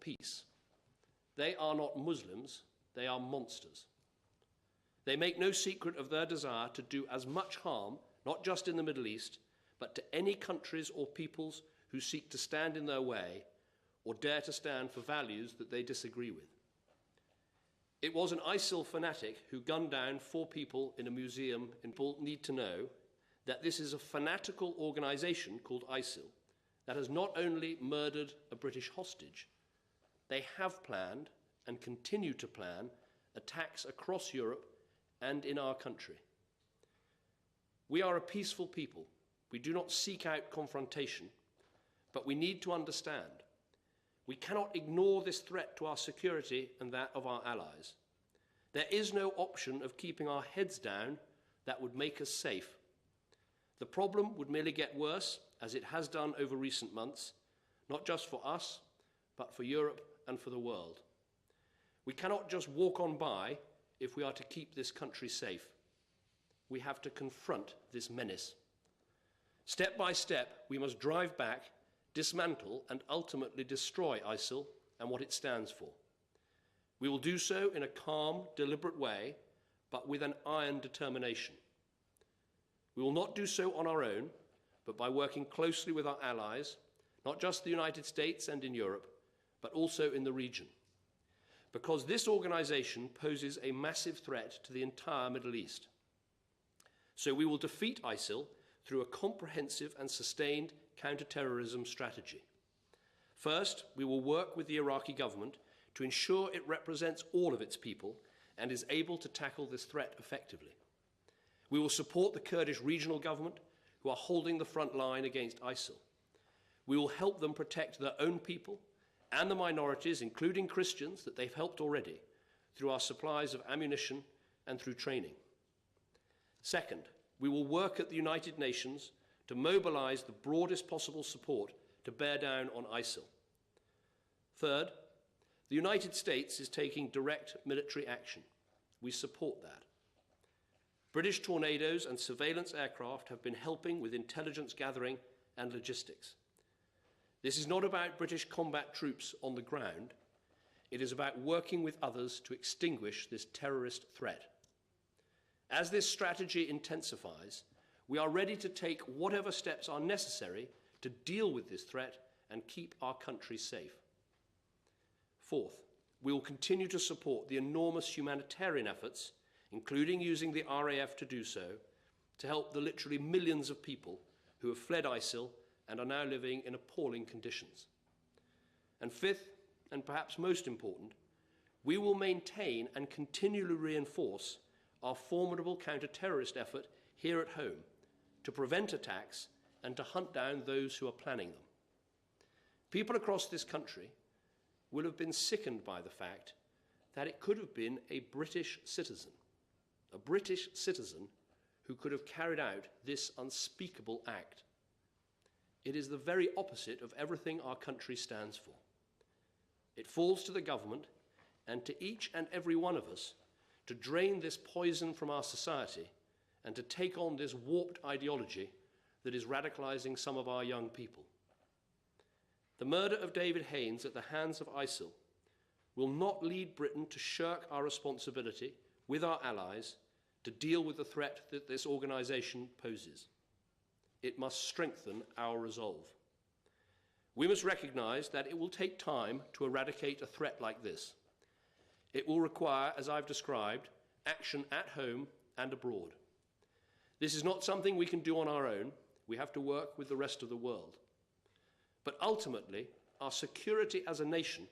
peace. They are not Muslims, they are monsters. They make no secret of their desire to do as much harm, not just in the Middle East, but to any countries or peoples who seek to stand in their way or dare to stand for values that they disagree with. It was an ISIL fanatic who gunned down 4 people in a museum in People need to know that this is a fanatical organisation called ISIL that has not only murdered a British hostage, they have planned and continue to plan attacks across Europe and in our country. We are a peaceful people. We do not seek out confrontation, but we need to understand. We cannot ignore this threat to our security and that of our allies. There is no option of keeping our heads down that would make us safe. The problem would merely get worse, as it has done over recent months, not just for us, but for Europe and for the world. We cannot just walk on by if we are to keep this country safe. We have to confront this menace. Step by step, we must drive back, dismantle and ultimately destroy ISIL and what it stands for. We will do so in a calm, deliberate way, but with an iron determination. We will not do so on our own, but by working closely with our allies, not just the United States and in Europe, but also in the region. Because this organisation poses a massive threat to the entire Middle East. So we will defeat ISIL through a comprehensive and sustained counter-terrorism strategy. First, we will work with the Iraqi government to ensure it represents all of its people and is able to tackle this threat effectively. We will support the Kurdish regional government, who are holding the front line against ISIL. We will help them protect their own people and the minorities, including Christians, that they've helped already, through our supplies of ammunition and through training. Second, we will work at the United Nations to mobilise the broadest possible support to bear down on ISIL. Third, the United States is taking direct military action. We support that. British Tornadoes and surveillance aircraft have been helping with intelligence gathering and logistics. This is not about British combat troops on the ground. It is about working with others to extinguish this terrorist threat. As this strategy intensifies, we are ready to take whatever steps are necessary to deal with this threat and keep our country safe. Fourth, we will continue to support the enormous humanitarian efforts, including using the RAF to do so, to help the literally millions of people who have fled ISIL and are now living in appalling conditions. And fifth, and perhaps most important, we will maintain and continually reinforce our formidable counter-terrorist effort here at home to prevent attacks and to hunt down those who are planning them. People across this country will have been sickened by the fact that it could have been a British citizen who could have carried out this unspeakable act. It is the very opposite of everything our country stands for. It falls to the government and to each and every one of us to drain this poison from our society and to take on this warped ideology that is radicalising some of our young people. The murder of David Haines at the hands of ISIL will not lead Britain to shirk our responsibility with our allies to deal with the threat that this organisation poses. It must strengthen our resolve. We must recognise that it will take time to eradicate a threat like this. It will require, as I've described, action at home and abroad. This is not something we can do on our own. We have to work with the rest of the world. But ultimately, our security as a nation,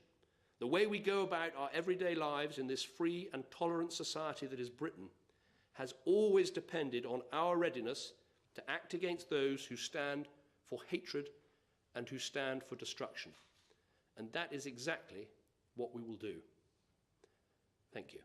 the way we go about our everyday lives in this free and tolerant society that is Britain, has always depended on our readiness to act against those who stand for hatred and who stand for destruction. And that is exactly what we will do. Thank you.